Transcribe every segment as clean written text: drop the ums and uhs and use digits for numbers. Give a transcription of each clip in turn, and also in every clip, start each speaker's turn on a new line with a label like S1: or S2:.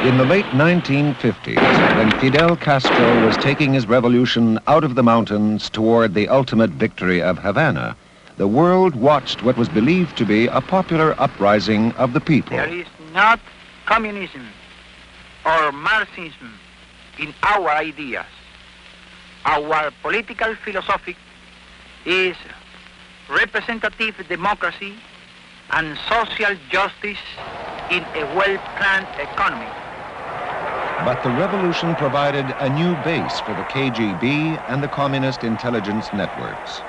S1: In the late 1950s, when Fidel Castro was taking his revolution out of the mountains toward the ultimate victory of Havana, the world watched what was believed to be a popular uprising of the people.
S2: There is not communism or Marxism in our ideas. Our political philosophy is representative democracy and social justice in a well-planned economy.
S1: But the revolution provided a new base for the KGB and the communist intelligence networks.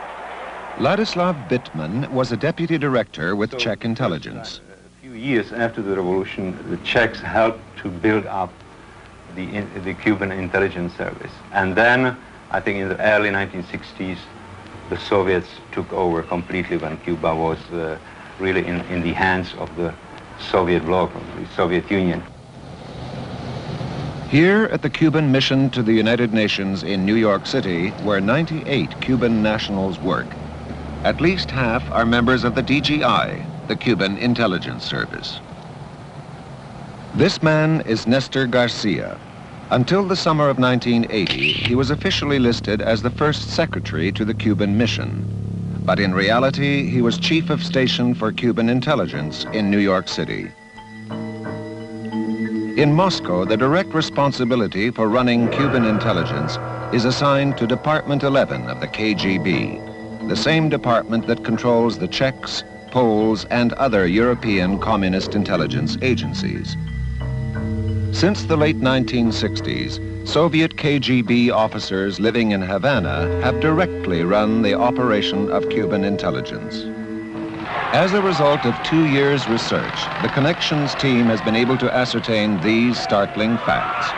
S1: Ladislav Bittman was a deputy director with Czech intelligence.
S3: A few years after the revolution, the Czechs helped to build up the Cuban intelligence service. And then, I think in the early 1960s, the Soviets took over completely when Cuba was really in the hands of the Soviet bloc, of the Soviet Union.
S1: Here at the Cuban mission to the United Nations in New York City, where 98 Cuban nationals work, at least half are members of the DGI, the Cuban Intelligence Service. This man is Nestor Garcia. Until the summer of 1980, he was officially listed as the first secretary to the Cuban mission. But in reality, he was chief of station for Cuban intelligence in New York City. In Moscow, the direct responsibility for running Cuban intelligence is assigned to Department 11 of the KGB, the same department that controls the Czechs, Poles, and other European communist intelligence agencies. Since the late 1960s, Soviet KGB officers living in Havana have directly run the operation of Cuban intelligence. As a result of 2 years' research, the Connections team has been able to ascertain these startling facts.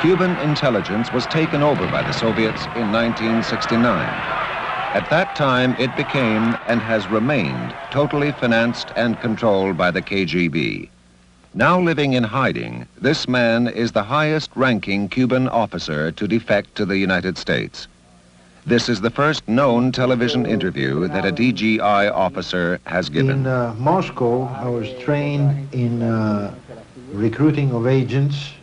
S1: Cuban intelligence was taken over by the Soviets in 1969. At that time, it became and has remained totally financed and controlled by the KGB. Now living in hiding, this man is the highest-ranking Cuban officer to defect to the United States. This is the first known television interview that a DGI officer has given.
S4: In Moscow, I was trained in recruiting of agents,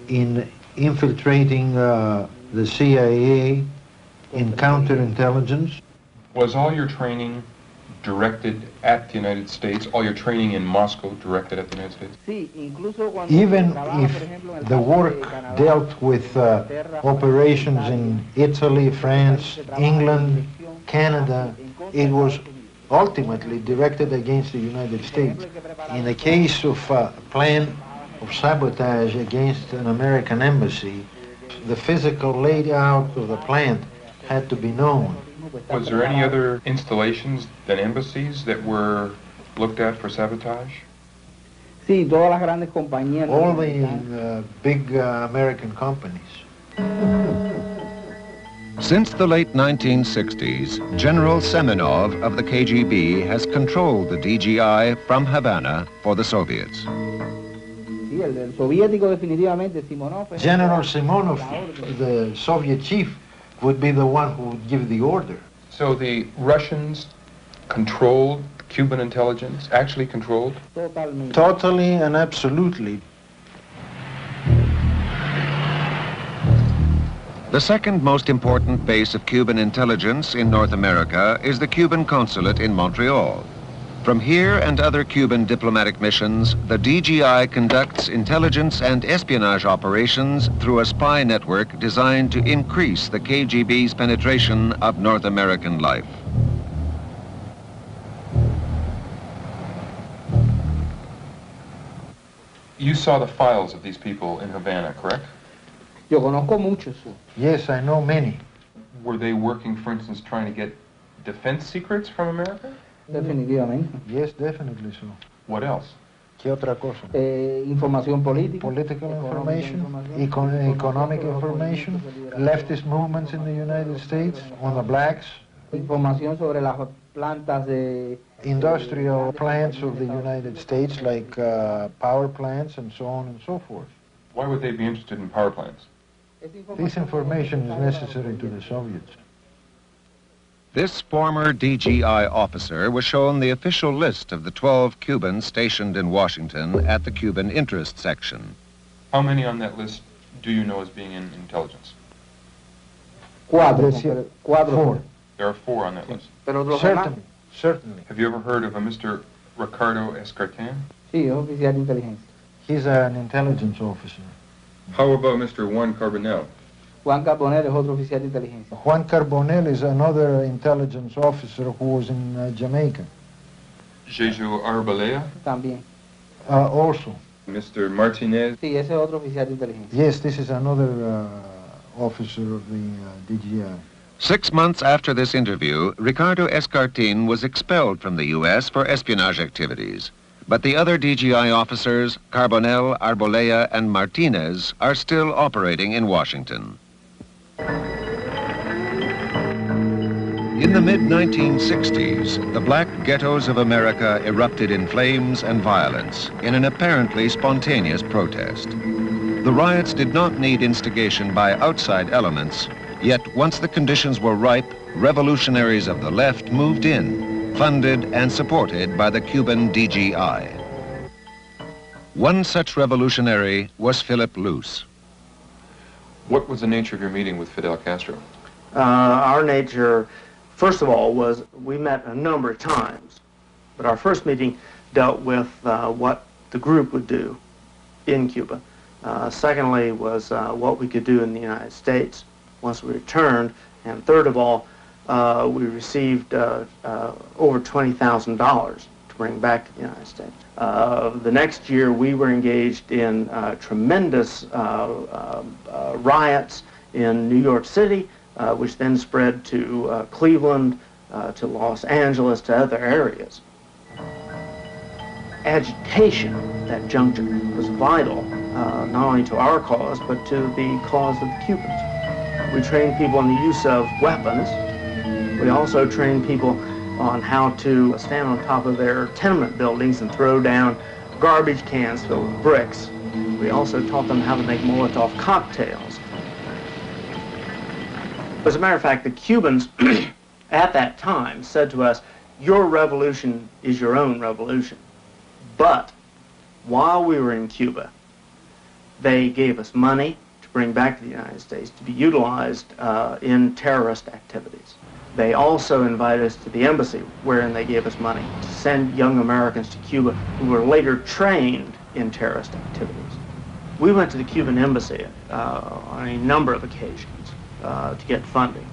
S4: in infiltrating the CIA, in counterintelligence.
S5: Was all your training directed at the United States? All your training in Moscow directed at the United States?
S4: Even if the work dealt with operations in Italy, France, England, Canada, it was ultimately directed against the United States. In the case of a plan of sabotage against an American embassy, the physical layout of the plant had to be known.
S5: Was there any other installations than embassies that were looked at for sabotage?
S4: All the big American companies.
S1: Since the late 1960s, General Semenov of the KGB has controlled the DGI from Havana for the Soviets.
S4: General Simonov, the Soviet chief, would be the one who would give the order.
S5: So the Russians controlled Cuban intelligence, actually controlled?
S4: Totally and absolutely.
S1: The second most important base of Cuban intelligence in North America is the Cuban consulate in Montreal. From here and other Cuban diplomatic missions, the DGI conducts intelligence and espionage operations through a spy network designed to increase the KGB's penetration of North American life.
S5: You saw the files of these people in Havana, correct?
S4: Yes, I know many.
S5: Were they working, for instance, trying to get defense secrets from America?
S4: Yes, definitely so.
S5: What else?
S4: ¿Qué otra cosa?
S6: Información política.
S4: Political information, economic information, leftist movements in the United States, on the blacks.
S6: Información sobre las plantas de...
S4: Industrial plants of the United States, like power plants and so on and so forth.
S5: Why would they be interested in power plants?
S4: This information is necessary to the Soviets.
S1: This former DGI officer was shown the official list of the 12 Cubans stationed in Washington at the Cuban Interest Section.
S5: How many on that list do you know as being in intelligence?
S6: Cuatro.
S4: Four.
S5: There are 4 on that list.
S6: Pero los demás,
S4: Certainly, certainly.
S5: Have you ever heard of a Mr. Ricardo Escartin?
S6: sí, es oficial de inteligencia.
S4: He's an intelligence officer.
S5: How about Mr. Juan Carbonell?
S6: Juan Carbonell es otro oficial de inteligencia.
S4: Juan Carbonell is another intelligence officer who was in Jamaica.
S5: Jeju Arbolea?
S6: También.
S4: Also.
S5: Mr. Martinez?
S6: Sí, ese es otro oficial de inteligencia.
S4: Yes, this is another officer of the DGI.
S1: 6 months after this interview, Ricardo Escartin was expelled from the U.S. for espionage activities. But the other DGI officers, Carbonell, Arbolea, and Martinez, are still operating in Washington. In the mid-1960s, the black ghettos of America erupted in flames and violence in an apparently spontaneous protest. The riots did not need instigation by outside elements, yet once the conditions were ripe, revolutionaries of the left moved in, funded and supported by the Cuban DGI. One such revolutionary was Philip Luce.
S5: What was the nature of your meeting with Fidel Castro?
S7: Our nature, first of all, was we met a number of times, but our first meeting dealt with what the group would do in Cuba. Secondly was what we could do in the United States once we returned, and third of all, we received over $20,000 to bring back to the United States. The next year, we were engaged in tremendous riots in New York City, which then spread to Cleveland, to Los Angeles, to other areas. Agitation at that juncture was vital, not only to our cause, but to the cause of the Cubans. We trained people in the use of weapons. We also trained people on how to stand on top of their tenement buildings and throw down garbage cans filled with bricks. We also taught them how to make Molotov cocktails. As a matter of fact, the Cubans at that time said to us, your revolution is your own revolution. But while we were in Cuba, they gave us money to bring back to the United States to be utilized in terrorist activities. They also invited us to the embassy, wherein they gave us money to send young Americans to Cuba who were later trained in terrorist activities. We went to the Cuban embassy on a number of occasions to get funding.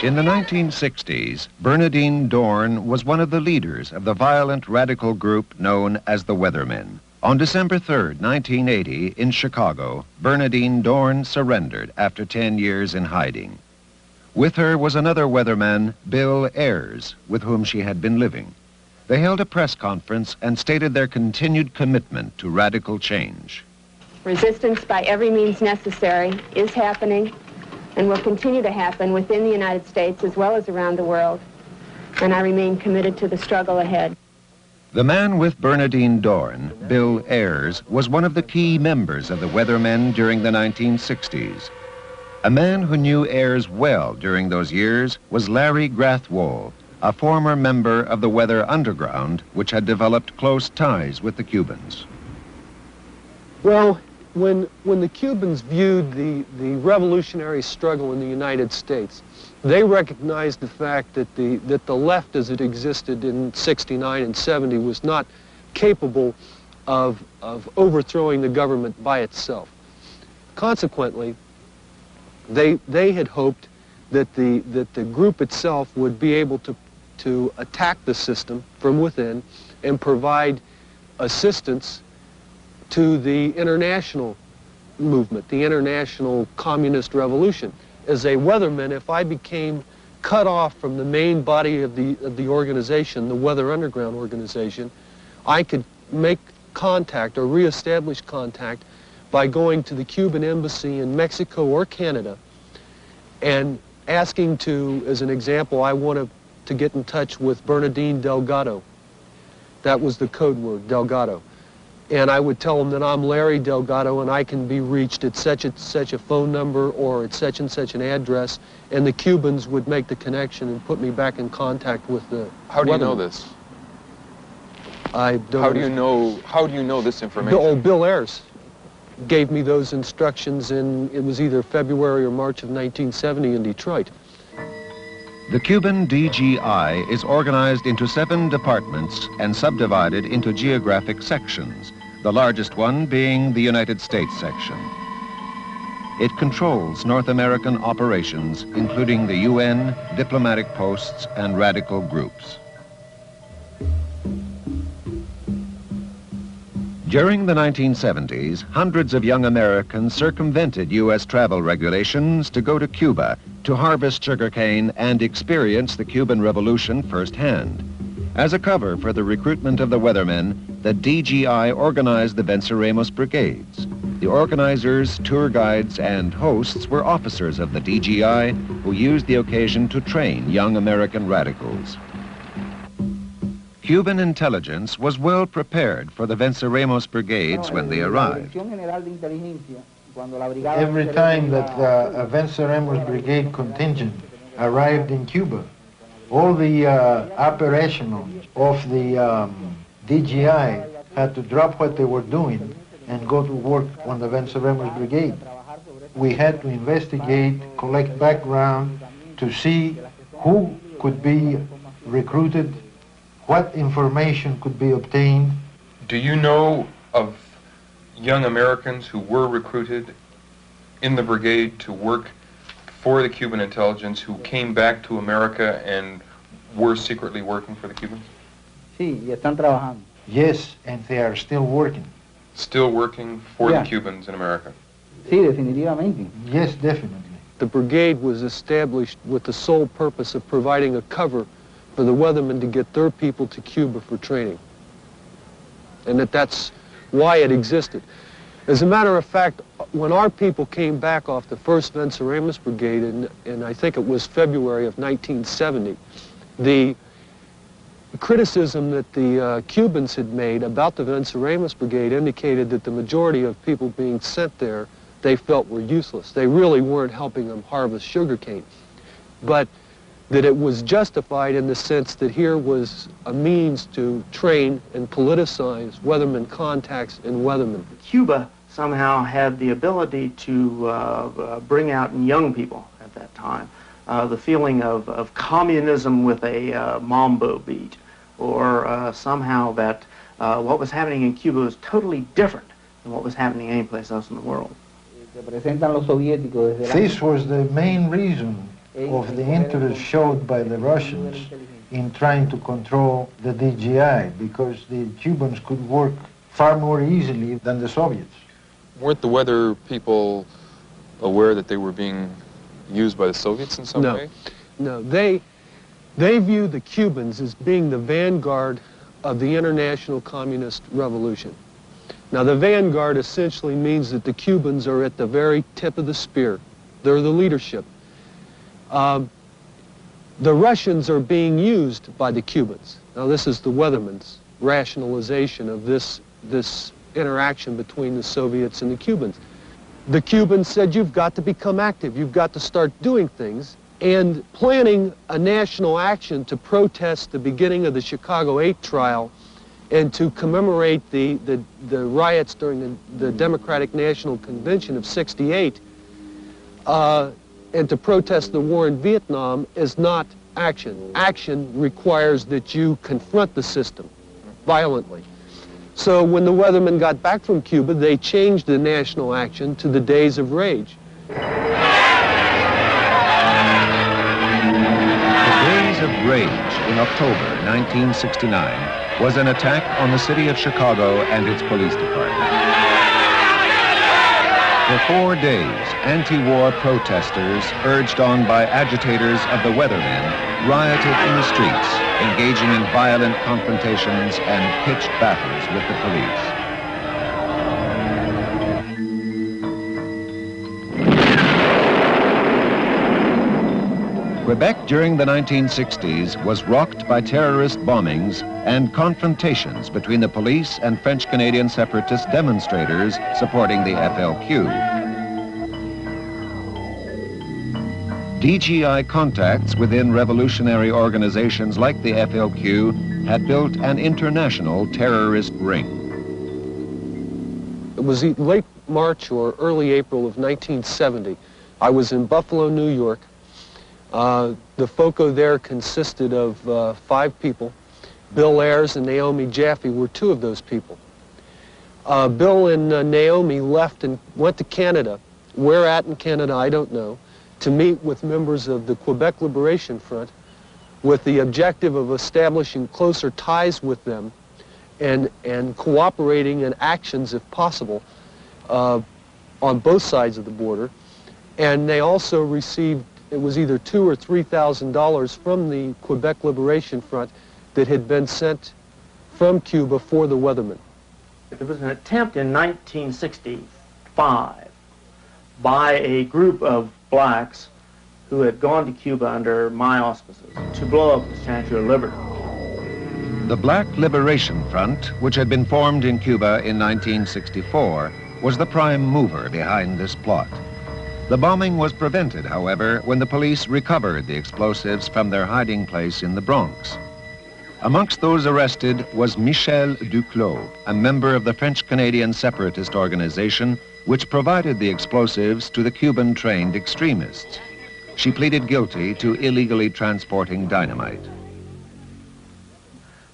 S1: In the 1960s, Bernardine Dohrn was one of the leaders of the violent radical group known as the Weathermen. On December 3rd, 1980, in Chicago, Bernardine Dohrn surrendered after 10 years in hiding. With her was another weatherman, Bill Ayers, with whom she had been living. They held a press conference and stated their continued commitment to radical change.
S8: Resistance by every means necessary is happening and will continue to happen within the United States as well as around the world, and I remain committed to the struggle ahead.
S1: The man with Bernardine Dohrn, Bill Ayers, was one of the key members of the Weathermen during the 1960s. A man who knew Ayers well during those years was Larry Grathwohl, a former member of the Weather Underground, which had developed close ties with the Cubans.
S9: Well, when the Cubans viewed the revolutionary struggle in the United States, they recognized the fact that the left as it existed in 69 and 70 was not capable of overthrowing the government by itself. Consequently, they had hoped that the group itself would be able to attack the system from within and provide assistance to the international movement, the international communist revolution. As a weatherman, if I became cut off from the main body of the organization, the Weather Underground organization, I could make contact or reestablish contact by going to the Cuban embassy in Mexico or Canada and asking to, as an example, I wanted to get in touch with Bernardine Delgado. That was the code word, Delgado. And I would tell them that I'm Larry Delgado and I can be reached at such and such a phone number or at such and such an address, and the Cubans would make the connection and put me back in contact with the
S5: How do you know
S9: weatherman.
S5: this?
S9: I don't
S5: How do you know this information?
S9: Bill Ayers gave me those instructions in, it was either February or March of 1970 in Detroit.
S1: The Cuban DGI is organized into 7 departments and subdivided into geographic sections, the largest one being the United States section. It controls North American operations, including the UN, diplomatic posts, and radical groups. During the 1970s, hundreds of young Americans circumvented U.S. travel regulations to go to Cuba to harvest sugarcane and experience the Cuban Revolution firsthand. As a cover for the recruitment of the weathermen, the DGI organized the Venceremos brigades. The organizers, tour guides, and hosts were officers of the DGI who used the occasion to train young American radicals. Cuban intelligence was well prepared for the Venceremos brigades when they arrived.
S4: Every time that a Venceremos brigade contingent arrived in Cuba, all the operational of the DGI had to drop what they were doing and go to work on the Venceremos brigade. We had to investigate, collect background to see who could be recruited, what information could be obtained.
S5: Do you know of young Americans who were recruited in the brigade to work for the Cuban intelligence who came back to America and were secretly working for the Cubans?
S6: Sí, y están trabajando.
S4: Yes, and they are still working.
S5: Still working for the Cubans in America?
S6: Sí, definitivamente.
S4: Yes, definitely.
S9: The brigade was established with the sole purpose of providing a cover for the weathermen to get their people to Cuba for training. And that's why it existed. As a matter of fact, when our people came back off the first Venceremos brigade, in I think it was February of 1970, the criticism that the Cubans had made about the Venceremos brigade indicated that the majority of people being sent there they felt were useless. They really weren't helping them harvest sugarcane. But that it was justified in the sense that here was a means to train and politicize weathermen contacts and weathermen.
S7: Cuba somehow had the ability to bring out in young people at that time the feeling of communism with a mambo beat, or somehow that what was happening in Cuba was totally different than what was happening anyplace else in the world.
S4: This was the main reason of the interest showed by the Russians in trying to control the DGI, because the Cubans could work far more easily than the Soviets.
S5: Weren't the weather people aware that they were being used by the Soviets in some way?
S9: No, they view the Cubans as being the vanguard of the international communist revolution. Now, the vanguard essentially means that the Cubans are at the very tip of the spear. They're the leadership. The Russians are being used by the Cubans. Now, this is the weatherman's rationalization of this interaction between the Soviets and the Cubans. The Cubans said, you've got to become active. You've got to start doing things. And planning a national action to protest the beginning of the Chicago 8 trial and to commemorate the riots during the Democratic National Convention of '68, and to protest the war in Vietnam is not action. Action requires that you confront the system violently. So when the weathermen got back from Cuba, they changed the national action to the Days of Rage.
S1: The Days of Rage in October 1969 was an attack on the city of Chicago and its police department. For 4 days, anti-war protesters, urged on by agitators of the weathermen, rioted in the streets, engaging in violent confrontations and pitched battles with the police. Quebec during the 1960s was rocked by terrorist bombings and confrontations between the police and French-Canadian separatist demonstrators supporting the FLQ. DGI contacts within revolutionary organizations like the FLQ had built an international terrorist ring.
S9: It was late March or early April of 1970. I was in Buffalo, New York. The FOCO there consisted of 5 people. Bill Ayers and Naomi Jaffe were 2 of those people. Bill and Naomi left and went to Canada. Where at in Canada, I don't know, to meet with members of the Quebec Liberation Front with the objective of establishing closer ties with them and cooperating in actions, if possible, on both sides of the border. And they also received, it was either $2,000 or $3,000 from the Quebec Liberation Front that had been sent from Cuba for the Weathermen.
S7: There was an attempt in 1965 by a group of blacks who had gone to Cuba under my auspices to blow up the Statue of Liberty.
S1: The Black Liberation Front, which had been formed in Cuba in 1964, was the prime mover behind this plot. The bombing was prevented, however, when the police recovered the explosives from their hiding place in the Bronx. Amongst those arrested was Michel Duclos, a member of the French-Canadian separatist organization which provided the explosives to the Cuban-trained extremists. She pleaded guilty to illegally transporting dynamite.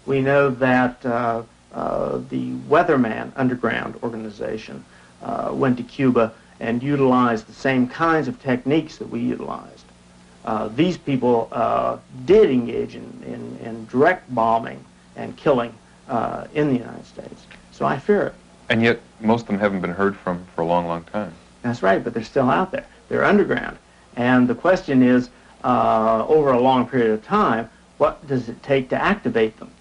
S7: We know that the Weatherman underground organization went to Cuba and utilized the same kinds of techniques that we utilized. These people did engage in direct bombing and killing in the United States. So I fear it.
S5: And yet, most of them haven't been heard from for a long, long time.
S7: That's right, but they're still out there. They're underground. And the question is, over a long period of time, what does it take to activate them?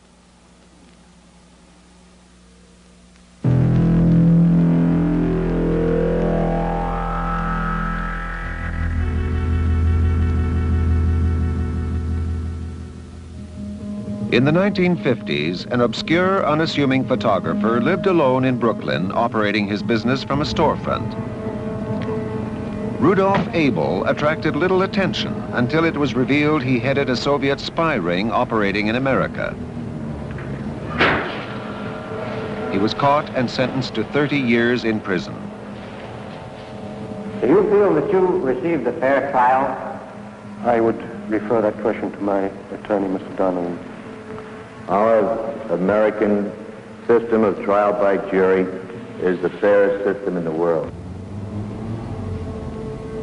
S1: In the 1950s, an obscure, unassuming photographer lived alone in Brooklyn, operating his business from a storefront. Rudolf Abel attracted little attention until it was revealed he headed a Soviet spy ring operating in America. He was caught and sentenced to 30 years in prison.
S10: Do you feel that you received a fair trial?
S11: I would refer that question to my attorney, Mr. Donnelly.
S10: Our American system of trial by jury is the fairest system in the world.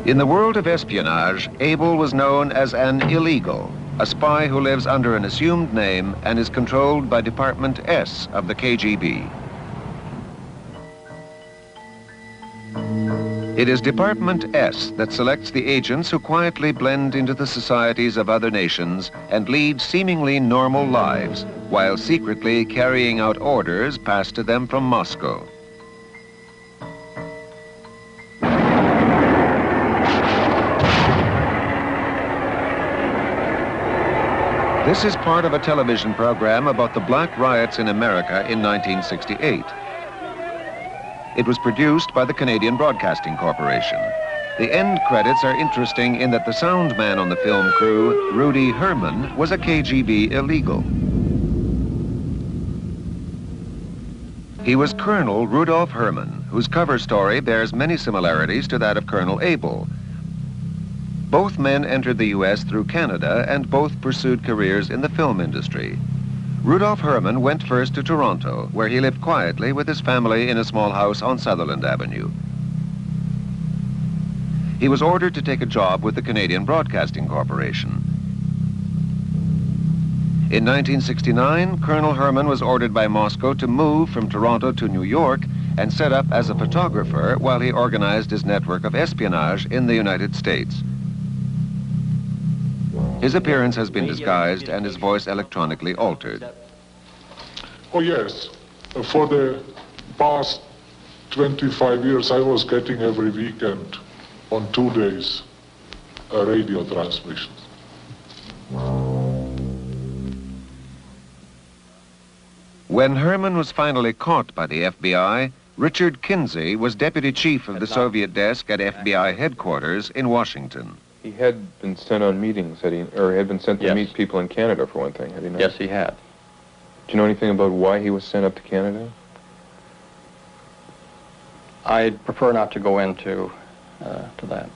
S1: In the world of espionage, Abel was known as an illegal, a spy who lives under an assumed name and is controlled by Department S of the KGB. It is Department S that selects the agents who quietly blend into the societies of other nations and lead seemingly normal lives, while secretly carrying out orders passed to them from Moscow. This is part of a television program about the black riots in America in 1968. It was produced by the Canadian Broadcasting Corporation. The end credits are interesting in that the sound man on the film crew, Rudy Herman, was a KGB illegal. He was Colonel Rudolf Herman, whose cover story bears many similarities to that of Colonel Abel. Both men entered the U.S. through Canada and both pursued careers in the film industry. Rudolf Herman went first to Toronto, where he lived quietly with his family in a small house on Sutherland Avenue. He was ordered to take a job with the Canadian Broadcasting Corporation. In 1969, Colonel Herman was ordered by Moscow to move from Toronto to New York and set up as a photographer while he organized his network of espionage in the United States. His appearance has been disguised and his voice electronically altered.
S12: Oh yes, for the past 25 years I was getting every weekend on 2 days radio transmissions.
S1: When Herman was finally caught by the FBI, Richard Kinsey was deputy chief of the Soviet desk at FBI headquarters in Washington.
S5: He had been sent on meetings, or had been sent to meet people in Canada, for one thing, had he not?
S13: Yes, he had.
S5: Do you know anything about why he was sent up to Canada?
S13: I'd prefer not to go into to that.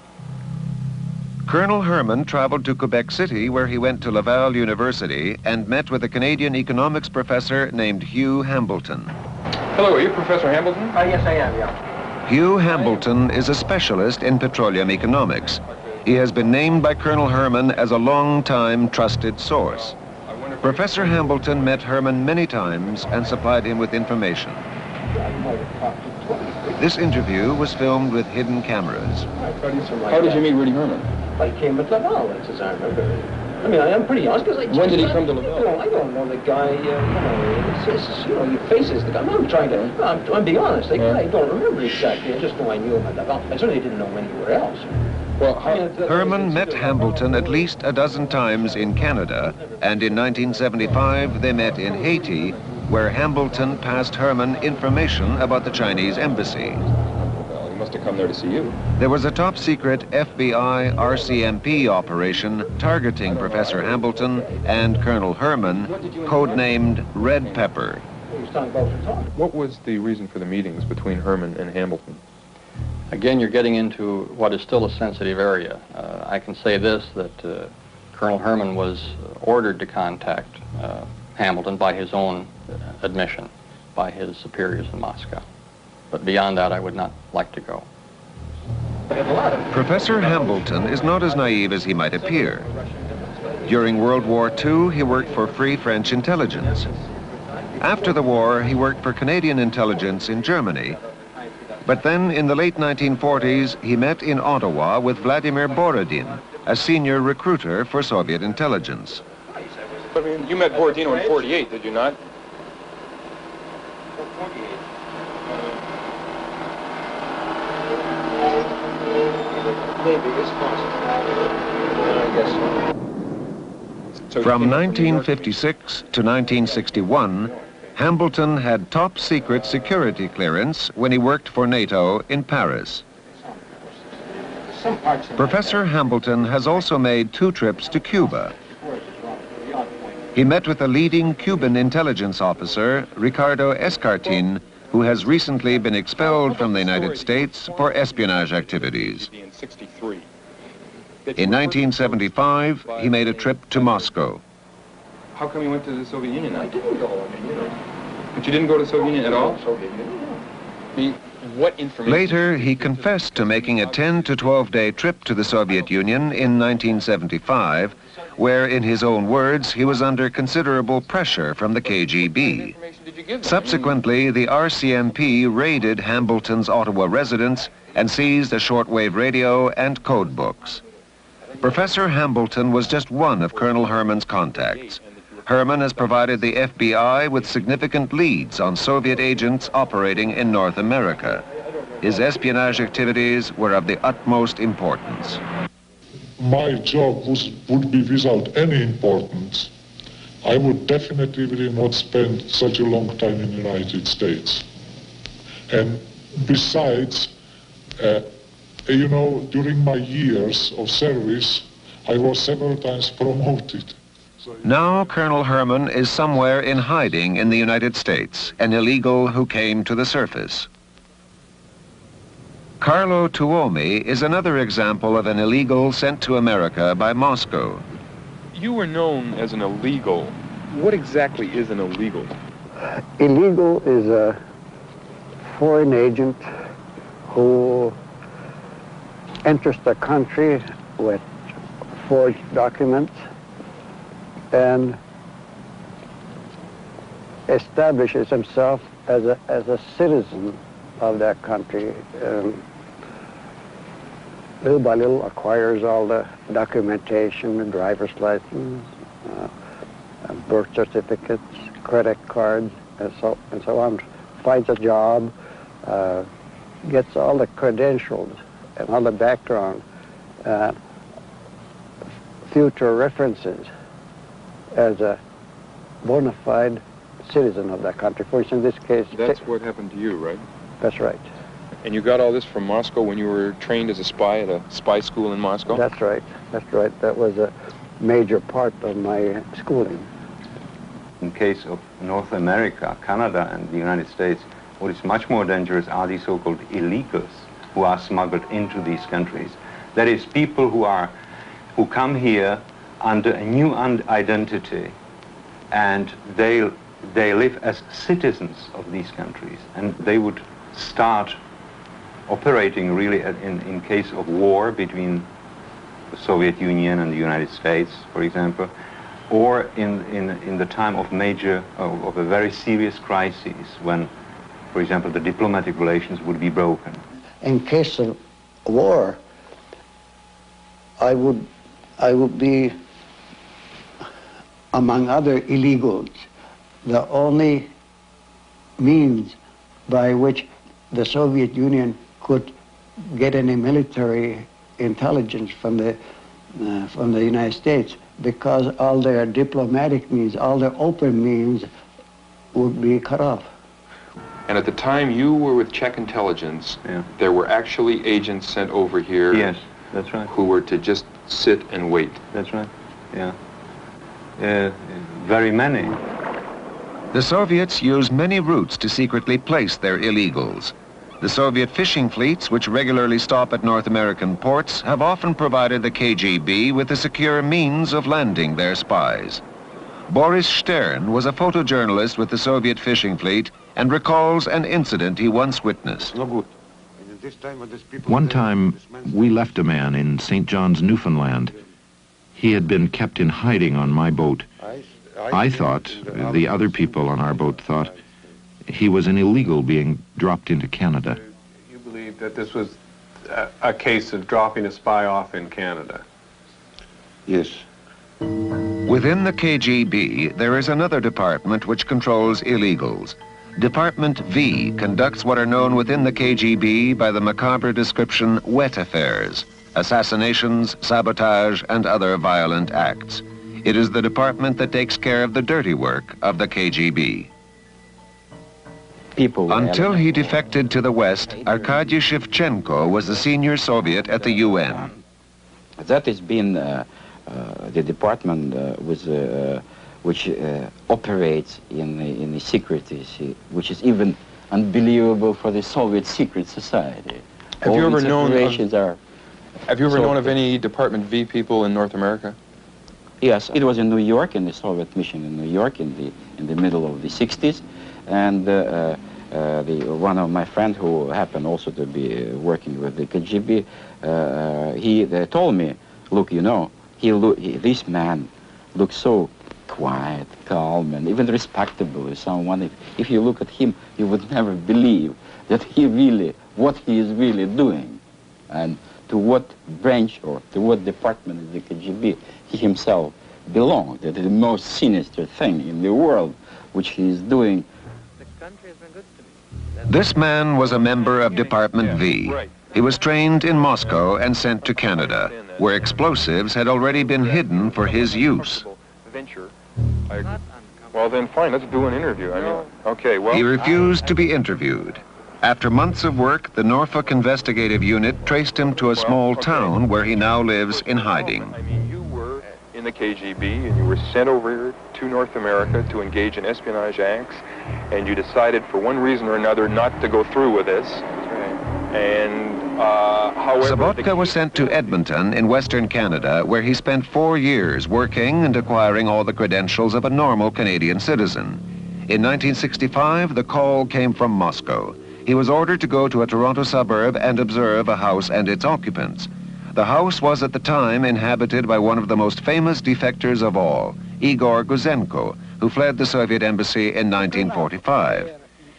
S1: Colonel Herman traveled to Quebec City, where he went to Laval University and met with a Canadian economics professor named Hugh Hambleton.
S5: Hello, are you Professor Hambleton?
S14: Yes, I am, yeah.
S1: Hugh Hambleton is a specialist in petroleum economics. He has been named by Colonel Herman as a long-time trusted source. Professor Hambleton met Herman many times and supplied him with information. This interview was filmed with hidden cameras.
S5: How did you meet Rudy Herman?
S14: I came at Laval, as I remember. I mean, I'm pretty honest, because
S5: When did he come to Laval?
S14: I don't know the guy, he faces the guy. I'm being honest, I don't remember exactly. I just know I knew him at Laval. I certainly didn't know him anywhere else.
S5: Well,
S1: Herman met Hambleton at least a dozen times in Canada, and in 1975 they met in Haiti, where Hambleton passed Herman information about the Chinese embassy.
S5: Well, he must have come there to see you.
S1: There was a top-secret FBI RCMP operation targeting Professor Hambleton and Colonel Herman, codenamed Red Pepper.
S5: What was the reason for the meetings between Herman and Hambleton?
S13: Again, you're getting into what is still a sensitive area. I can say this, that Colonel Herman was ordered to contact Hambleton by his own admission, by his superiors in Moscow. But beyond that, I would not like to go.
S1: Professor Hambleton is not as naive as he might appear. During World War II, he worked for Free French intelligence. After the war, he worked for Canadian intelligence in Germany. But then, in the late 1940s, he met in Ottawa with Vladimir Borodin, a senior recruiter for Soviet intelligence.
S5: I mean, you met Borodino in '48, did you not?
S14: Maybe, it's possible. I guess so.
S1: From 1956 to 1961, Hambleton had top-secret security clearance when he worked for NATO in Paris. Professor Hambleton has also made 2 trips to Cuba. He met with a leading Cuban intelligence officer, Ricardo Escartin, who has recently been expelled from the United States for espionage activities. In 1975, he made a trip to Moscow.
S5: How come you went to the Soviet Union then?
S14: I didn't go,
S5: But you didn't go to the Soviet Union at all? What information?
S1: Later, he confessed to making a 10 to 12-day trip to the Soviet Union in 1975, where, in his own words, he was under considerable pressure from the KGB. Subsequently, the RCMP raided Hambleton's Ottawa residence and seized a shortwave radio and code books. Professor Hambleton was just one of Colonel Herman's contacts. Herman has provided the FBI with significant leads on Soviet agents operating in North America. His espionage activities were of the utmost importance.
S12: My job would be without any importance. I would definitely not spend such a long time in the United States. And besides, during my years of service, I was several times promoted.
S1: Now Colonel Herman is somewhere in hiding in the United States, an illegal who came to the surface. Carlo Tuomi is another example of an illegal sent to America by Moscow.
S5: You were known as an illegal. What exactly is an illegal?
S15: Illegal is a foreign agent who enters the country with forged documents and establishes himself as a citizen of that country. Little by little acquires all the documentation, the driver's license, birth certificates, credit cards, and so on. Finds a job, gets all the credentials and all the background, future references as a bona fide citizen of that country. For instance, in this case...
S5: That's what happened to you, right?
S15: That's right.
S5: And you got all this from Moscow when you were trained as a spy at a spy school in Moscow?
S15: That's right. That's right. That was a major part of my schooling.
S3: In case of North America, Canada, and the United States, what is much more dangerous are the so-called illegals who are smuggled into these countries. That is, people who come here under a new identity, and they live as citizens of these countries, and they would start operating really in case of war between the Soviet Union and the United States, for example, or in the time of of a very serious crisis when, for example, the diplomatic relations would be broken.
S15: In case of war, I would be, among other illegals, the only means by which the Soviet Union could get any military intelligence from the United States, because all their diplomatic means, all their open means would be cut off.
S5: And at the time you were with Czech intelligence, there were actually agents sent over here.
S3: Yes, that's right.
S5: Who were to just sit and wait.
S3: That's right, yeah. Very many.
S1: The Soviets used many routes to secretly place their illegals. The Soviet fishing fleets, which regularly stop at North American ports, have often provided the KGB with a secure means of landing their spies. Boris Stern was a photojournalist with the Soviet fishing fleet and recalls an incident he once witnessed.
S16: One time, we left a man in St. John's, Newfoundland. He had been kept in hiding on my boat. I thought, the other people on our boat thought, he was an illegal being dropped into Canada.
S17: You believe that this was a case of dropping a spy off in Canada?
S10: Yes.
S1: Within the KGB, there is another department which controls illegals. Department V conducts what are known within the KGB by the macabre description wet affairs, assassinations, sabotage, and other violent acts. It is the department that takes care of the dirty work of the KGB. Until he defected to the West, Arkady Shevchenko was the senior Soviet at the UN.
S18: That has been the department which operates in the secrecy, which is even unbelievable for the Soviet secret society.
S5: Have you ever known
S18: of
S5: any Department V people in North America?
S18: Yes, it was in New York, in the Soviet mission in New York in the middle of the 60s, and one of my friends who happened also to be working with the KGB, he told me, look, you know, this man looks so quiet, calm, and even respectable. Someone, if you look at him, you would never believe that what he is really doing, and to what branch or to what department of the KGB he himself belonged. That is the most sinister thing in the world, which he is doing.
S1: This man was a member of Department V. He was trained in Moscow and sent to Canada, where explosives had already been hidden for his use.
S5: Well, then fine, let's do an interview. Okay, well...
S1: He refused to be interviewed. After months of work, the Norfolk Investigative Unit traced him to a small town where he now lives in hiding.
S5: I mean, you were in the KGB and you were sent over here to North America to engage in espionage acts, and you decided for one reason or another not to go through with this. And, however...
S1: Sabotka was sent to Edmonton in Western Canada, where he spent 4 years working and acquiring all the credentials of a normal Canadian citizen. In 1965, the call came from Moscow. He was ordered to go to a Toronto suburb and observe a house and its occupants. The house was at the time inhabited by one of the most famous defectors of all, Igor Guzenko, who fled the Soviet embassy in 1945.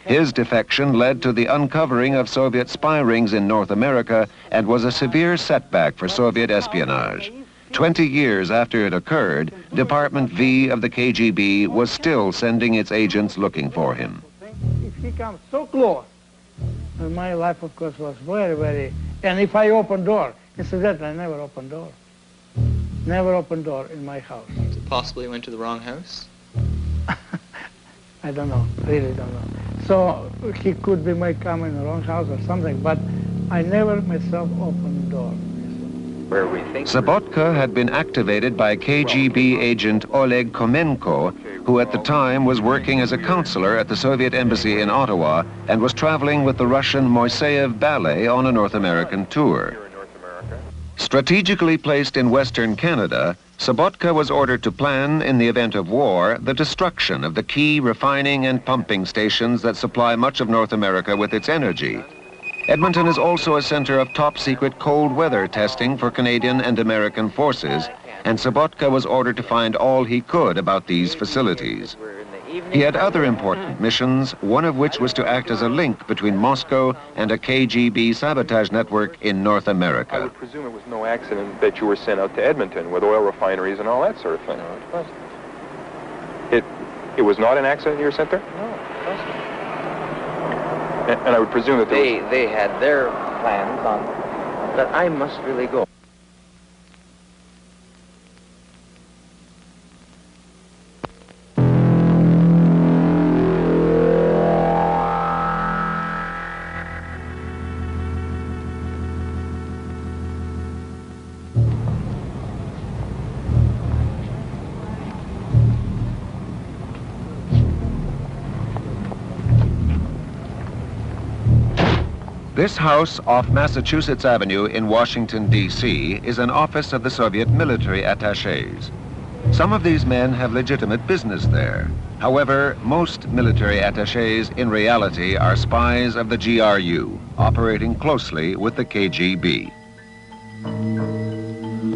S1: His defection led to the uncovering of Soviet spy rings in North America and was a severe setback for Soviet espionage. 20 years after it occurred, Department V of the KGB was still sending its agents looking for him.
S19: If he comes so close, my life, of course, was very, very... And if I open door, incidentally, I never open door. Never open door in my house.
S20: possibly went to the wrong house?
S19: I don't know, really don't know. So he could be my come in the wrong house or something, but I never myself opened the door.
S1: Sobotka had been activated by KGB agent Oleg Komenko, who at the time was working as a counselor at the Soviet embassy in Ottawa and was traveling with the Russian Moiseyev Ballet on a North American tour. Strategically placed in Western Canada, Sobotka was ordered to plan, in the event of war, the destruction of the key refining and pumping stations that supply much of North America with its energy. Edmonton is also a center of top-secret cold weather testing for Canadian and American forces, and Sobotka was ordered to find all he could about these facilities. He had other important missions, one of which was to act as a link between Moscow and a KGB sabotage network in North America.
S5: I would presume it was no accident that you were sent out to Edmonton with oil refineries and all that sort of thing.
S14: No, it wasn't.
S5: It was not an accident you were sent there?
S14: No, it wasn't.
S5: And I would presume that
S14: they had their plans on that I must really go.
S1: This house off Massachusetts Avenue in Washington, D.C. is an office of the Soviet military attachés. Some of these men have legitimate business there. However, most military attachés in reality are spies of the GRU, operating closely with the KGB.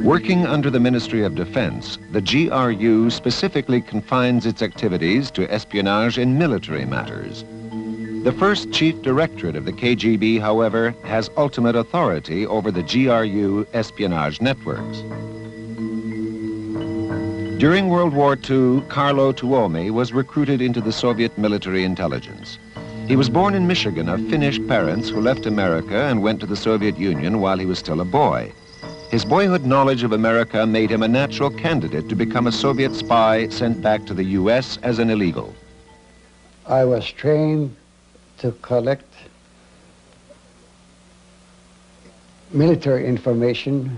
S1: Working under the Ministry of Defense, the GRU specifically confines its activities to espionage in military matters. The first chief directorate of the KGB, however, has ultimate authority over the GRU espionage networks. During World War II, Carlo Tuomi was recruited into the Soviet military intelligence. He was born in Michigan of Finnish parents who left America and went to the Soviet Union while he was still a boy. His boyhood knowledge of America made him a natural candidate to become a Soviet spy sent back to the U.S. as an illegal.
S15: I was trained to collect military information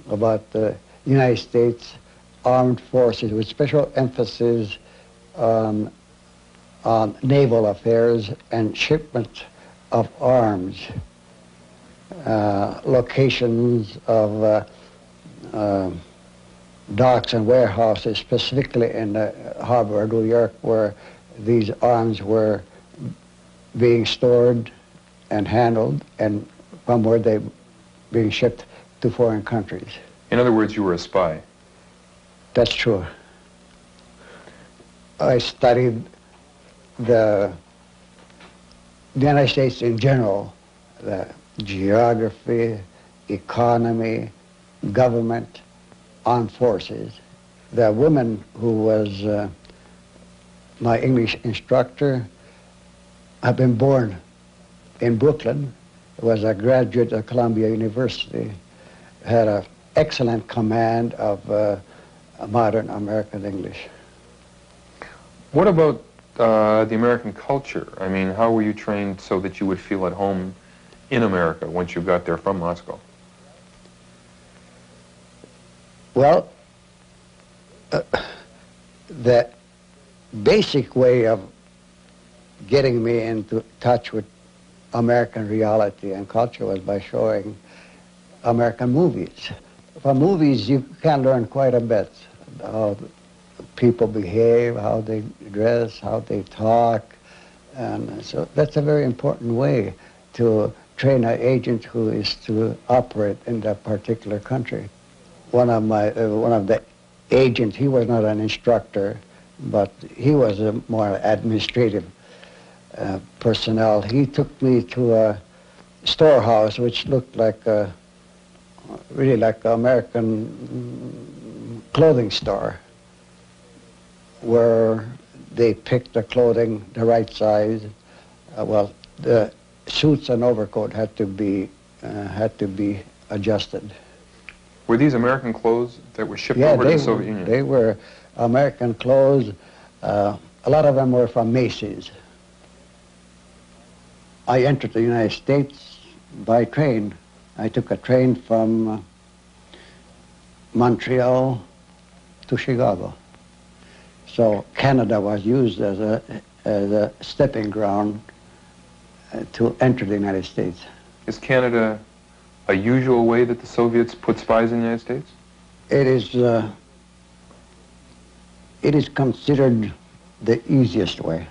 S15: about the United States Armed Forces with special emphasis on naval affairs and shipment of arms, locations of docks and warehouses, specifically in the harbor of New York, where these arms were being stored and handled, and from where they being shipped to foreign countries.
S5: In other words, you were a spy.
S15: That's true. I studied the United States in general, the geography, economy, government, armed forces. The woman who was my English instructor had been born in Brooklyn, was a graduate of Columbia University, had an excellent command of modern American English.
S5: What about the American culture? I mean, how were you trained so that you would feel at home in America once you got there from Moscow?
S15: Well, the basic way of getting me into touch with American reality and culture was by showing American movies. From movies, you can learn quite a bit. How people behave, how they dress, how they talk. And so that's a very important way to train an agent who is to operate in that particular country. One of the agents, he was not an instructor, but he was a more administrative personnel. He took me to a storehouse which looked like really like an American clothing store, where they picked the clothing the right size. Well, the suits and overcoat had to be adjusted.
S5: Were these American clothes that were shipped over to the Soviet Union?
S15: They were American clothes. A lot of them were from Macy's. I entered the United States by train. I took a train from Montreal to Chicago. So Canada was used as a stepping ground to enter the United States.
S5: Is Canada a usual way that the Soviets put spies in the United States?
S15: It is considered the easiest way.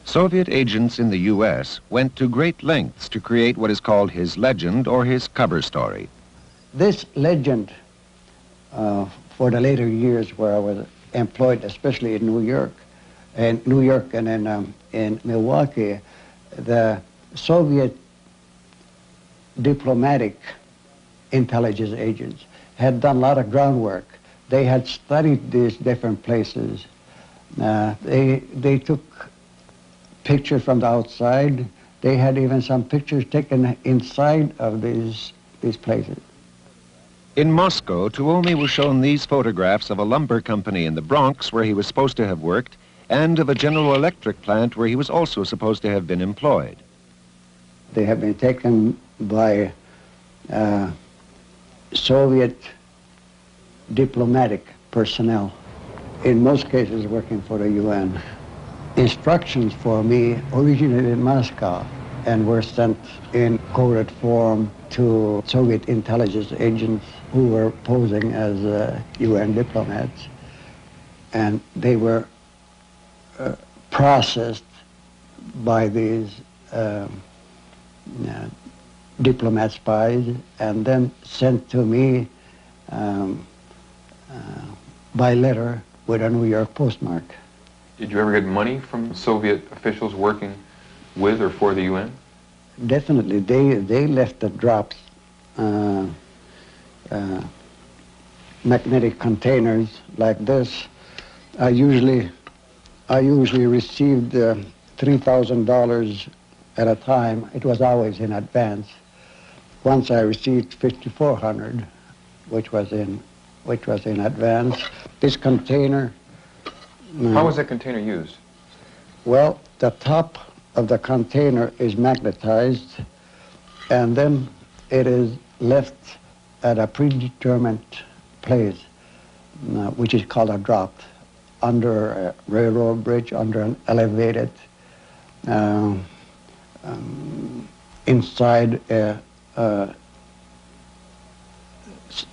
S1: Soviet agents in the U.S. went to great lengths to create what is called his legend or his cover story.
S15: This legend, for the later years where I was employed, especially in New York and in Milwaukee, the Soviet diplomatic intelligence agents had done a lot of groundwork. They had studied these different places. They took pictures from the outside. They had even some pictures taken inside of these places.
S1: In Moscow, Tuomi was shown these photographs of a lumber company in the Bronx where he was supposed to have worked, and of a General Electric plant where he was also supposed to have been employed.
S15: They have been taken by Soviet diplomatic personnel, in most cases working for the UN. Instructions for me originated in Moscow and were sent in coded form to Soviet intelligence agents who were posing as UN diplomats. And they were processed by these diplomat spies and then sent to me by letter with a New York postmark.
S5: Did you ever get money from Soviet officials working with or for the UN?
S15: Definitely. They left the drops, magnetic containers like this. I usually received $3,000 at a time. It was always in advance. Once I received $5,400, which was in advance. This container.
S5: How was that container used?
S15: Well, the top of the container is magnetized, and then it is left at a predetermined place, which is called a drop, under a railroad bridge, under an elevated, inside a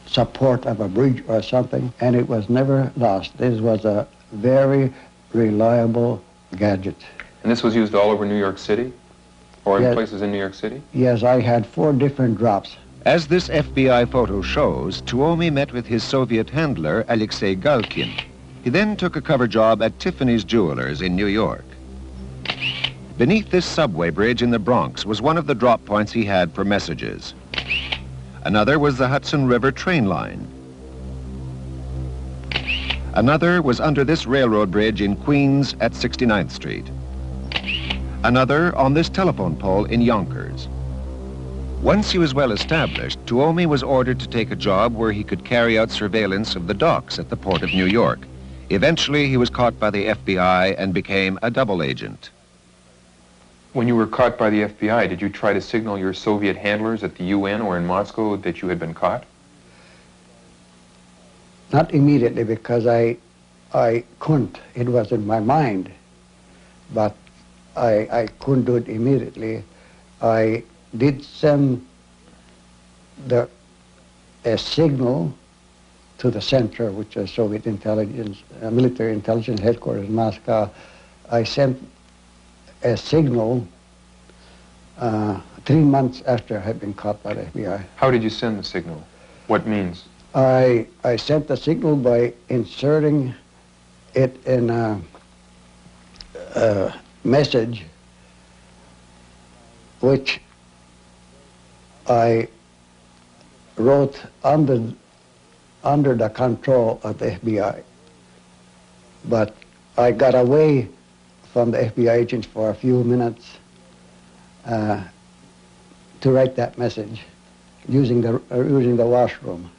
S15: support of a bridge or something, and it was never lost. This was a very reliable gadget.
S5: And this was used all over New York City? Or in
S15: Yes.
S5: places in New York City?
S15: Yes, I had 4 different drops.
S1: As this FBI photo shows, Tuomi met with his Soviet handler, Alexei Galkin. He then took a cover job at Tiffany's Jewelers in New York. Beneath this subway bridge in the Bronx was one of the drop points he had for messages. Another was the Hudson River train line. Another was under this railroad bridge in Queens at 69th Street. Another on this telephone pole in Yonkers. Once he was well established, Tuomi was ordered to take a job where he could carry out surveillance of the docks at the port of New York. Eventually, he was caught by the FBI and became a double agent.
S5: When you were caught by the FBI, did you try to signal your Soviet handlers at the UN or in Moscow that you had been caught?
S15: Not immediately, because I couldn't. It was in my mind, but I couldn't do it immediately. I did send a signal to the center, which is Soviet intelligence, military intelligence headquarters in Moscow. I sent a signal 3 months after I had been caught by the FBI.
S5: How did you send the signal? What means?
S15: I sent the signal by inserting it in a message which I wrote under the control of the FBI. But I got away from the FBI agents for a few minutes to write that message. using the washroom.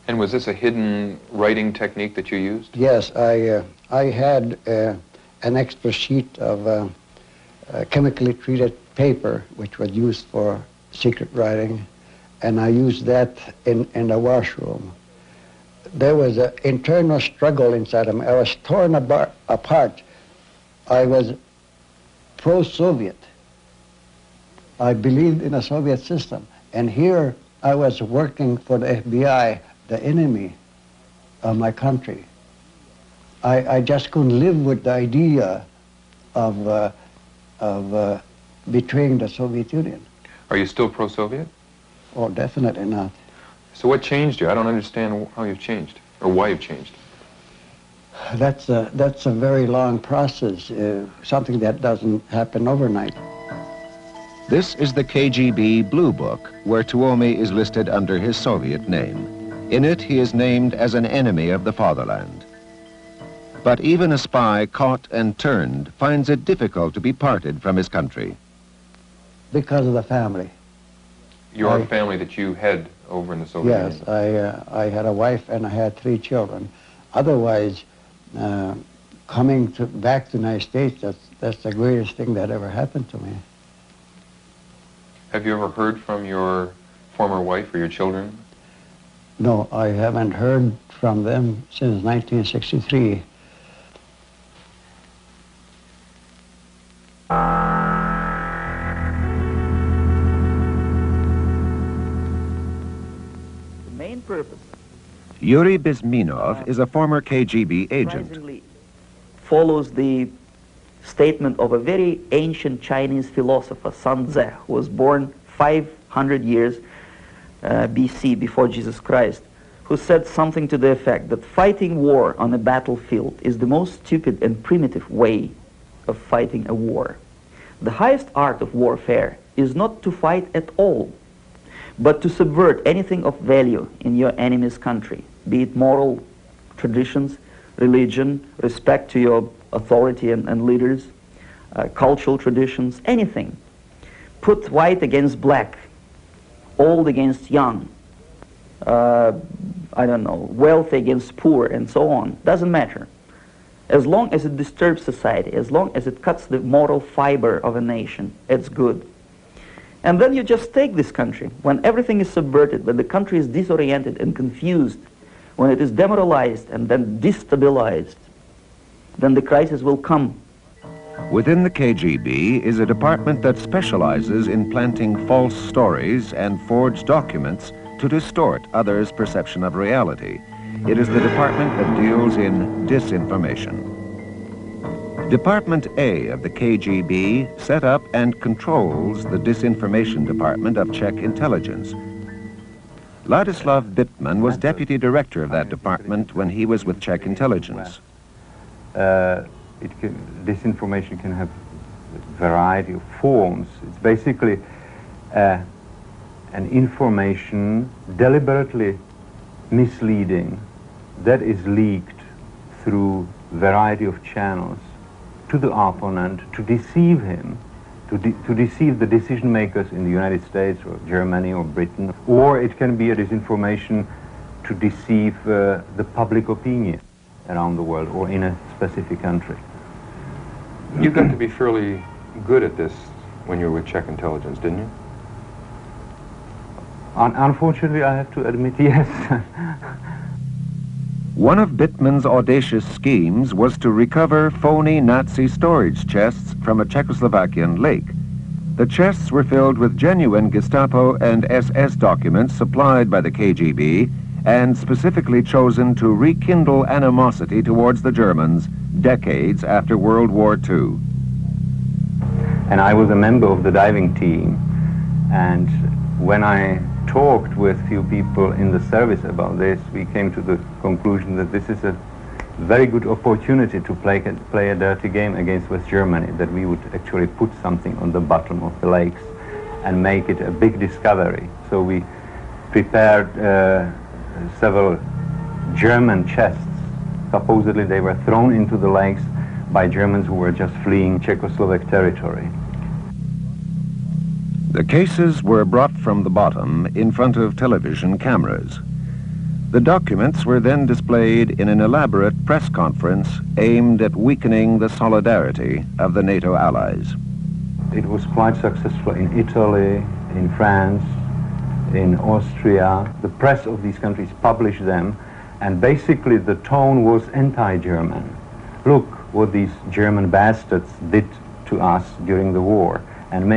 S5: And was this a hidden writing technique that you used?
S15: Yes, I had an extra sheet of chemically treated paper, which was used for secret writing, and I used that in the washroom. There was an internal struggle inside of me. I was torn apart. I was pro-Soviet. I believed in a Soviet system. And here I was working for the FBI, the enemy of my country. I just couldn't live with the idea of betraying the Soviet Union.
S5: Are you still pro-Soviet?
S15: Oh, definitely not.
S5: So what changed you? I don't understand how you've changed, or why you've changed.
S15: That's a very long process, something that doesn't happen overnight.
S1: This is the KGB Blue Book, where Tuomi is listed under his Soviet name. In it, he is named as an enemy of the fatherland. But even a spy caught and turned finds it difficult to be parted from his country.
S15: Because of the family.
S5: Your family that you had over in the Soviet Union?
S15: Yes, I had a wife and I had 3 children. Otherwise, coming back to the United States, that's the greatest thing that ever happened to me.
S5: Have you ever heard from your former wife or your children?
S15: No, I haven't heard from them since 1963.
S1: Yuri Bizminov is a former KGB agent.
S21: Follows the statement of a very ancient Chinese philosopher, Sun Tzu, who was born 500 years BC, before Jesus Christ, who said something to the effect that fighting war on a battlefield is the most stupid and primitive way of fighting a war. The highest art of warfare is not to fight at all, but to subvert anything of value in your enemy's country, be it moral traditions, religion, respect to your authority and leaders, cultural traditions, anything. Put white against black, old against young, I don't know, wealthy against poor, and so on. Doesn't matter. As long as it disturbs society, as long as it cuts the moral fiber of a nation, it's good. And then you just take this country, when everything is subverted, when the country is disoriented and confused, when it is demoralized and then destabilized, then the crisis will come.
S1: Within the KGB is a department that specializes in planting false stories and forged documents to distort others' perception of reality. It is the department that deals in disinformation. Department A of the KGB set up and controls the disinformation department of Czech intelligence. Ladislav Bittman was deputy director of that department when he was with Czech intelligence.
S3: Disinformation can have a variety of forms. It's basically an information deliberately misleading that is leaked through a variety of channels to the opponent to deceive him, to deceive the decision makers in the United States or Germany or Britain, or it can be a disinformation to deceive the public opinion around the world or in a specific country.
S5: You got to be fairly good at this when you were with Czech intelligence, didn't you?
S3: Unfortunately, I have to admit, yes.
S1: One of Bittman's audacious schemes was to recover phony Nazi storage chests from a Czechoslovakian lake. The chests were filled with genuine Gestapo and SS documents supplied by the KGB and specifically chosen to rekindle animosity towards the Germans decades after World War II.
S3: And I was a member of the diving team, and when I talked with few people in the service about this, we came to the conclusion that this is a very good opportunity to play a dirty game against West Germany, that we would actually put something on the bottom of the lakes and make it a big discovery. So we prepared several German chests. Supposedly they were thrown into the lakes by Germans who were just fleeing Czechoslovak territory.
S1: The cases were brought from the bottom in front of television cameras. The documents were then displayed in an elaborate press conference aimed at weakening the solidarity of the NATO allies.
S3: It was quite successful in Italy, in France, in Austria. The press of these countries published them, and basically the tone was anti-German. Look what these German bastards did to us during the war. And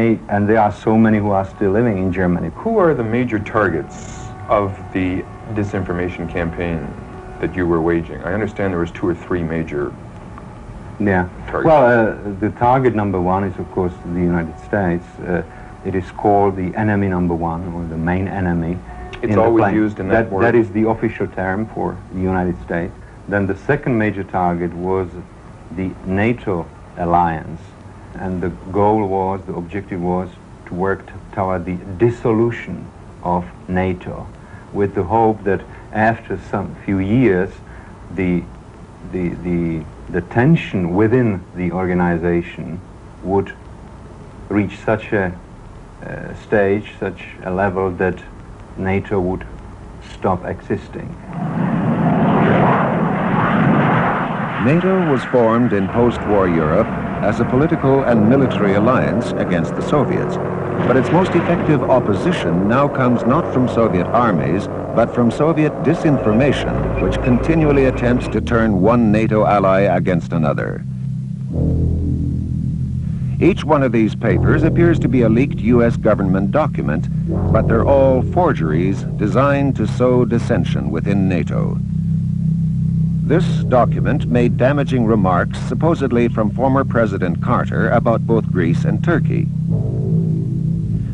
S3: there are so many who are still living in Germany.
S5: Who are the major targets of the disinformation campaign that you were waging? I understand there was 2 or 3 major targets.
S3: Well, the target number 1 is, of course, the United States. It is called the enemy number 1, or the main enemy.
S5: It's always used in that word.
S3: That is the official term for the United States. Then the second major target was the NATO alliance. And the goal was, the objective was to work toward the dissolution of NATO, with the hope that after some few years, the tension within the organization would reach such a stage, such a level that NATO would stop existing.
S1: NATO was formed in post-war Europe as a political and military alliance against the Soviets. But its most effective opposition now comes not from Soviet armies, but from Soviet disinformation, which continually attempts to turn one NATO ally against another. Each one of these papers appears to be a leaked U.S. government document, but they're all forgeries designed to sow dissension within NATO. This document made damaging remarks supposedly from former President Carter about both Greece and Turkey.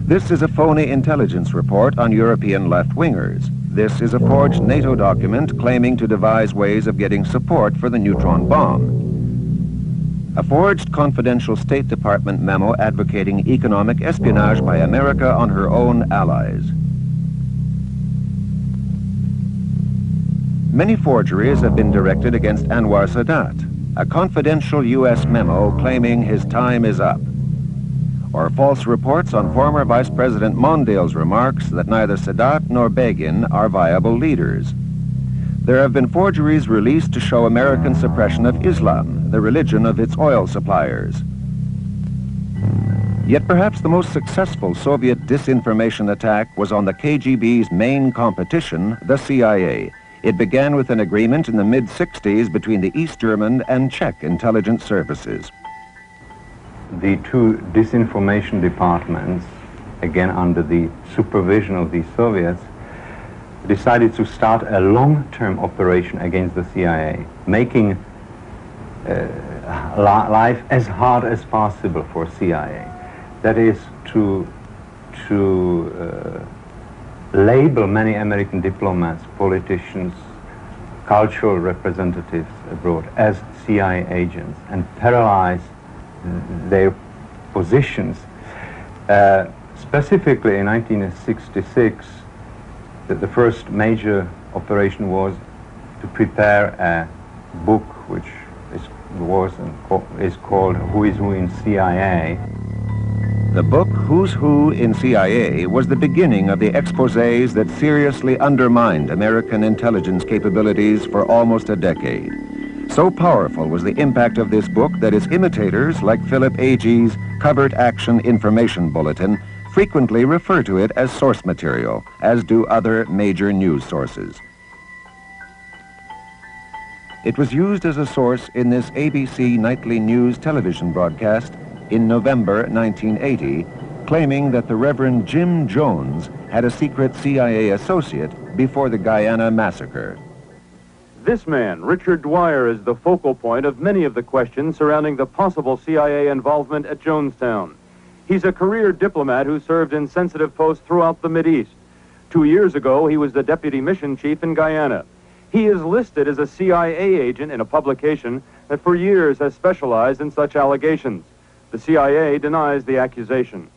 S1: This is a phony intelligence report on European left-wingers. This is a forged NATO document claiming to devise ways of getting support for the neutron bomb. A forged confidential State Department memo advocating economic espionage by America on her own allies. Many forgeries have been directed against Anwar Sadat, a confidential U.S. memo claiming his time is up, or false reports on former Vice President Mondale's remarks that neither Sadat nor Begin are viable leaders. There have been forgeries released to show American suppression of Islam, the religion of its oil suppliers. Yet perhaps the most successful Soviet disinformation attack was on the KGB's main competition, the CIA. It began with an agreement in the mid-60s between the East German and Czech intelligence services.
S3: The 2 disinformation departments, again under the supervision of the Soviets, decided to start a long-term operation against the CIA, making life as hard as possible for CIA. That is to label many American diplomats, politicians, cultural representatives abroad as CIA agents and paralyze their positions. Specifically in 1966, the first major operation was to prepare a book which is called Who is Who in CIA.
S1: The book, Who's Who in CIA, was the beginning of the exposés that seriously undermined American intelligence capabilities for almost a decade. So powerful was the impact of this book that its imitators, like Philip Agee's Covert Action Information Bulletin, frequently refer to it as source material, as do other major news sources. It was used as a source in this ABC nightly news television broadcast in November 1980, claiming that the Reverend Jim Jones had a secret CIA associate before the Guyana massacre.
S2: This man, Richard Dwyer, is the focal point of many of the questions surrounding the possible CIA involvement at Jonestown. He's a career diplomat who served in sensitive posts throughout the Mideast. 2 years ago, he was the deputy mission chief in Guyana. He is listed as a CIA agent in a publication that for years has specialized in such allegations. The CIA denies the accusation.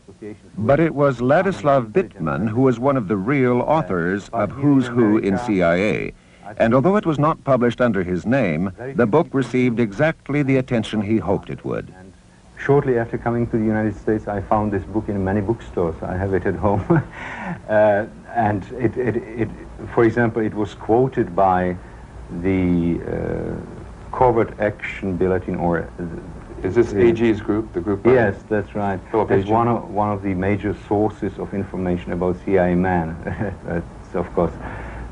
S1: But it was Ladislav Bittman who was one of the real authors of Who's Who in CIA. And although it was not published under his name, the book received exactly the attention he hoped it would.
S3: Shortly after coming to the United States, I found this book in many bookstores. I have it at home. And for example, it was quoted by the Covert Action Bulletin, or
S5: is this AG's group, the group?
S3: Yes, that's right. As one of the major sources of information about CIA man. That's, of course,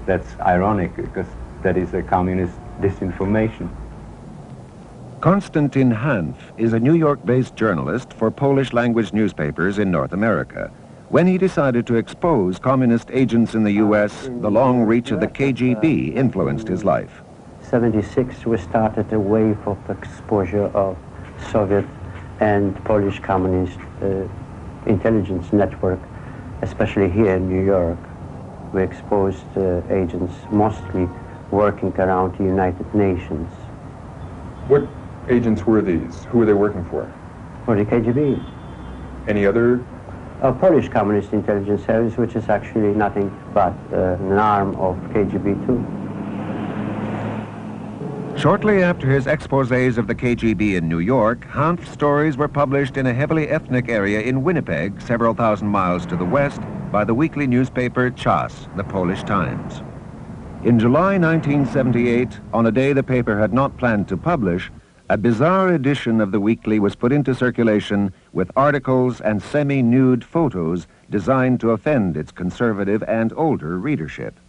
S3: that's ironic, because that is a communist disinformation.
S1: Konstantin Hanf is a New York-based journalist for Polish-language newspapers in North America. When he decided to expose communist agents in the U.S., the long reach of the KGB influenced his life.
S15: 1976, we started a wave of exposure of Soviet and Polish communist intelligence network, especially here in New York. We exposed agents mostly working around the United Nations.
S5: What agents were these? Who were they working for?
S15: For the KGB.
S5: Any other?
S15: Polish Communist Intelligence Service, which is actually nothing but an arm of KGB too.
S1: Shortly after his exposés of the KGB in New York, Hanf's stories were published in a heavily ethnic area in Winnipeg, several thousand miles to the west, by the weekly newspaper Czas, the Polish Times. In July 1978, on a day the paper had not planned to publish, a bizarre edition of the weekly was put into circulation with articles and semi-nude photos designed to offend its conservative and older readership.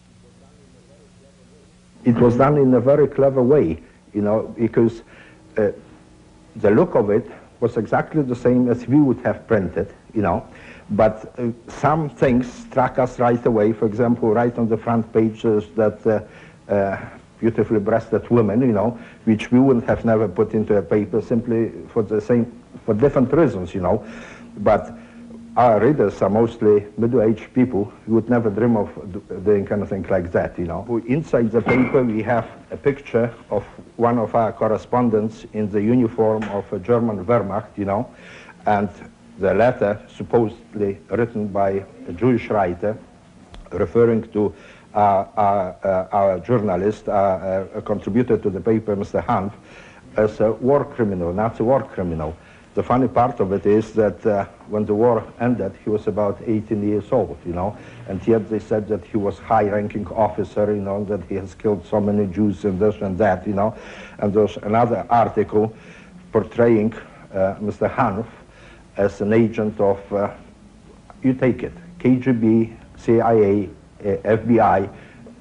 S8: It was done in a very clever way, you know, because the look of it was exactly the same as we would have printed, you know, but some things struck us right away. For example, right on the front pages that beautifully breasted women, you know, which we wouldn't have never put into a paper simply for different reasons, you know. But our readers are mostly middle-aged people who would never dream of doing anything like that, you know. Inside the paper we have a picture of one of our correspondents in the uniform of a German Wehrmacht, you know, and the letter supposedly written by a Jewish writer referring to our journalist, a contributor to the paper, Mr. Hanf, as a war criminal, Nazi war criminal. The funny part of it is that when the war ended, he was about 18 years old, you know, and yet they said that he was high-ranking officer, you know, that he has killed so many Jews and this and that, you know. And there's another article portraying Mr. Hanf as an agent of, you take it, KGB, CIA, FBI,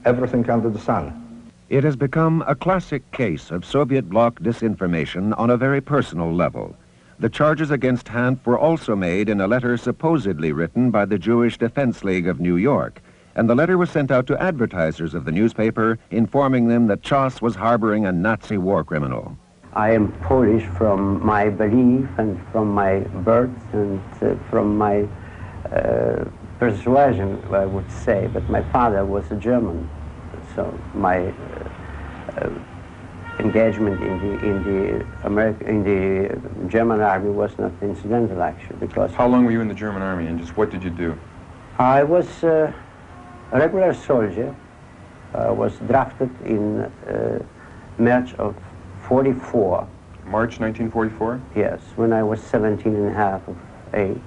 S8: everything under the sun.
S1: It has become a classic case of Soviet bloc disinformation on a very personal level. The charges against Hanf were also made in a letter supposedly written by the Jewish Defense League of New York, and the letter was sent out to advertisers of the newspaper, informing them that Czas was harboring a Nazi war criminal.
S15: I am Polish from my belief and from my birth and from my persuasion, I would say, but my father was a German, so my engagement in the German army was not incidental, actually, because...
S5: How long were you in the German army, and just what did you do?
S15: I was a regular soldier. I was drafted in March of 44.
S5: March 1944?
S15: Yes, when I was 17 and a half of age.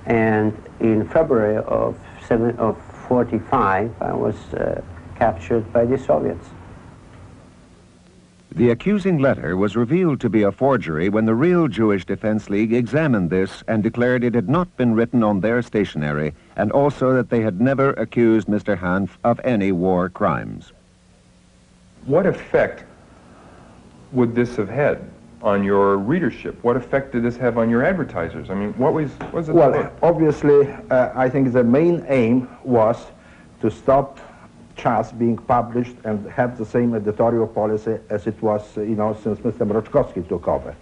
S15: And in February of 45, I was captured by the Soviets.
S1: The accusing letter was revealed to be a forgery when the real Jewish Defense League examined this and declared it had not been written on their stationery, and also that they had never accused Mr. Hanf of any war crimes.
S5: What effect would this have had on your readership? What effect did this have on your advertisers? I mean, what was it?
S8: Well, obviously, I think the main aim was to stop Czas being published and have the same editorial policy as it was, you know, since Mr. Mroczkowski took over.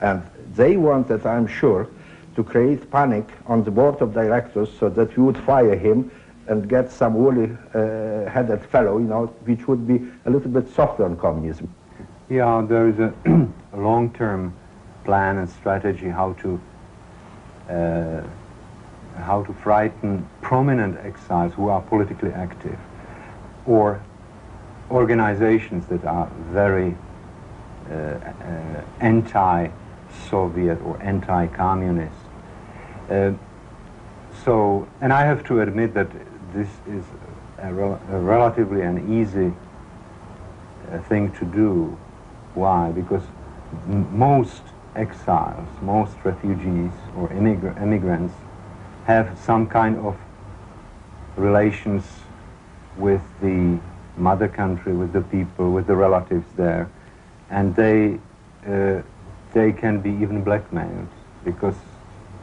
S8: And they wanted, I'm sure, to create panic on the board of directors so that we would fire him and get some woolly-headed fellow, you know, which would be a little bit softer on communism.
S3: Yeah, there is a long-term plan and strategy how to frighten prominent exiles who are politically active, or organizations that are very Soviet or anti-communist. And I have to admit that this is a relatively an easy thing to do. Why? Because most exiles, most refugees or immigrants have some kind of relations with the mother country, with the people, with the relatives there, and they can be even blackmailed, because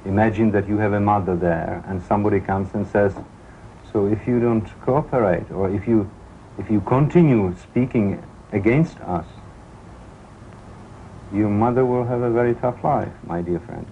S3: imagine that you have a mother there and somebody comes and says, so if you don't cooperate, or if you continue speaking against us, your mother will have a very tough life, my dear friend.